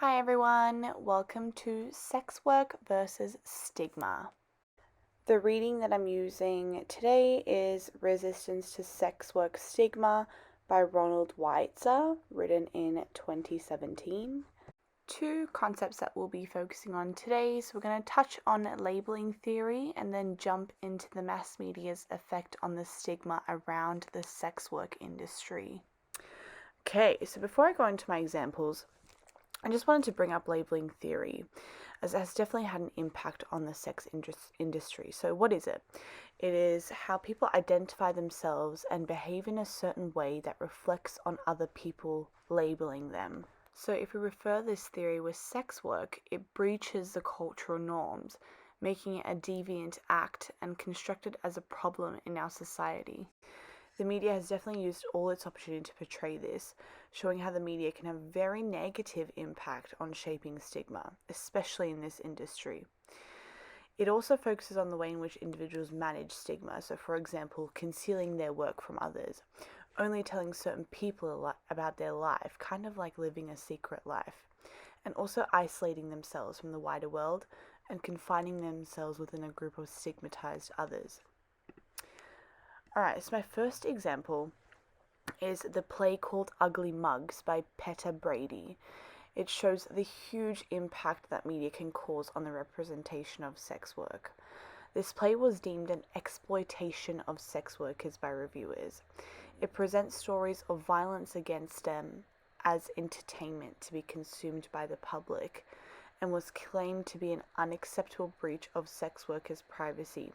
Hi everyone, welcome to Sex Work versus Stigma. The reading that I'm using today is Resistance to Sex Work Stigma by Ronald Weitzer, written in 2017. Two concepts that we'll be focusing on today. So we're going to touch on labeling theory and then jump into the mass media's effect on the stigma around the sex work industry. Okay, so before I go into my examples, I just wanted to bring up labeling theory, as it has definitely had an impact on the sex industry. So what is it? It is how people identify themselves and behave in a certain way that reflects on other people labeling them. So if we refer this theory with sex work, it breaches the cultural norms, making it a deviant act and constructed as a problem in our society. The media has definitely used all its opportunity to portray this, showing how the media can have a very negative impact on shaping stigma, especially in this industry. It also focuses on the way in which individuals manage stigma, so for example, concealing their work from others, only telling certain people about their life, kind of like living a secret life, and also isolating themselves from the wider world and confining themselves within a group of stigmatized others. Alright, so my first example is the play called Ugly Mugs by Petter Brady. It shows the huge impact that media can cause on the representation of sex work. This play was deemed an exploitation of sex workers by reviewers. It presents stories of violence against them as entertainment to be consumed by the public, and was claimed to be an unacceptable breach of sex workers' privacy.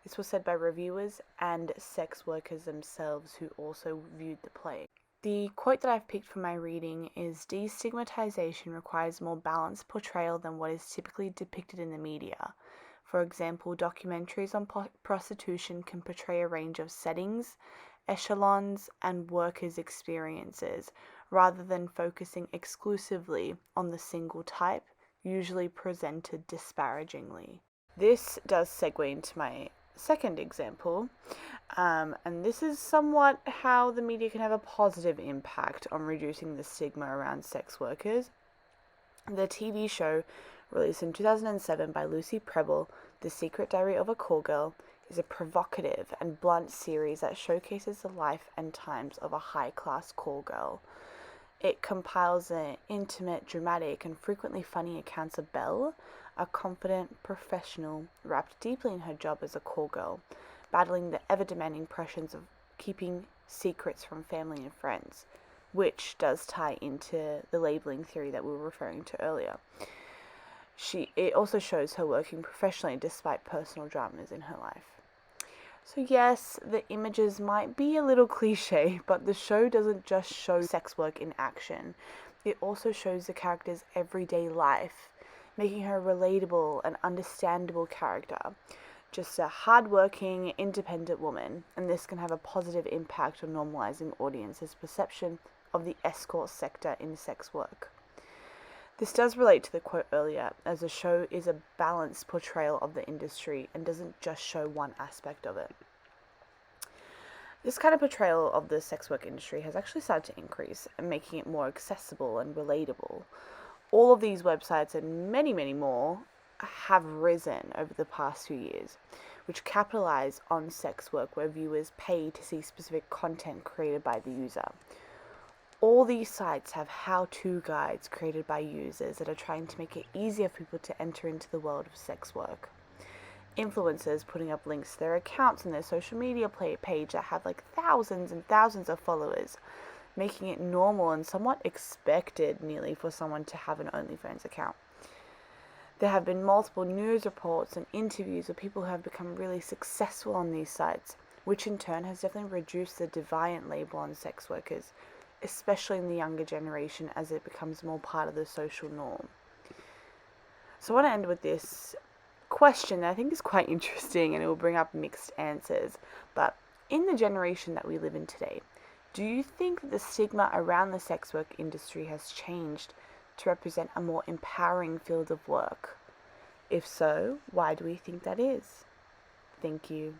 This was said by reviewers and sex workers themselves who also viewed the play. The quote that I've picked for my reading is, "Destigmatization requires more balanced portrayal than what is typically depicted in the media. For example, documentaries on prostitution can portray a range of settings, echelons, and workers' experiences, rather than focusing exclusively on the single type, usually presented disparagingly." This does segue into my second example, and this is somewhat how the media can have a positive impact on reducing the stigma around sex workers. The TV show, released in 2007 by Lucy Prebble, The Secret Diary of a Call Girl, is a provocative and blunt series that showcases the life and times of a high-class call girl. It compiles an intimate, dramatic, and frequently funny accounts of Belle, a confident professional wrapped deeply in her job as a call girl, battling the ever-demanding pressures of keeping secrets from family and friends, which does tie into the labeling theory that we were referring to earlier. It also shows her working professionally despite personal dramas in her life. So yes, the images might be a little cliche, but the show doesn't just show sex work in action. It also shows the character's everyday life, making her a relatable and understandable character. Just a hardworking, independent woman, and this can have a positive impact on normalizing audiences' perception of the escort sector in sex work. This does relate to the quote earlier, as the show is a balanced portrayal of the industry and doesn't just show one aspect of it. This kind of portrayal of the sex work industry has actually started to increase, and making it more accessible and relatable. All of these websites and many, many more have risen over the past few years, which capitalize on sex work where viewers pay to see specific content created by the user. All these sites have how-to guides created by users that are trying to make it easier for people to enter into the world of sex work. Influencers putting up links to their accounts on their social media page that have like thousands and thousands of followers, making it normal and somewhat expected nearly for someone to have an OnlyFans account. There have been multiple news reports and interviews of people who have become really successful on these sites, which in turn has definitely reduced the deviant label on sex workers, especially in the younger generation, as it becomes more part of the social norm. So I want to end with this question that I think is quite interesting, and it will bring up mixed answers. But in the generation that we live in today, do you think that the stigma around the sex work industry has changed to represent a more empowering field of work? If so, why do we think that is? Thank you.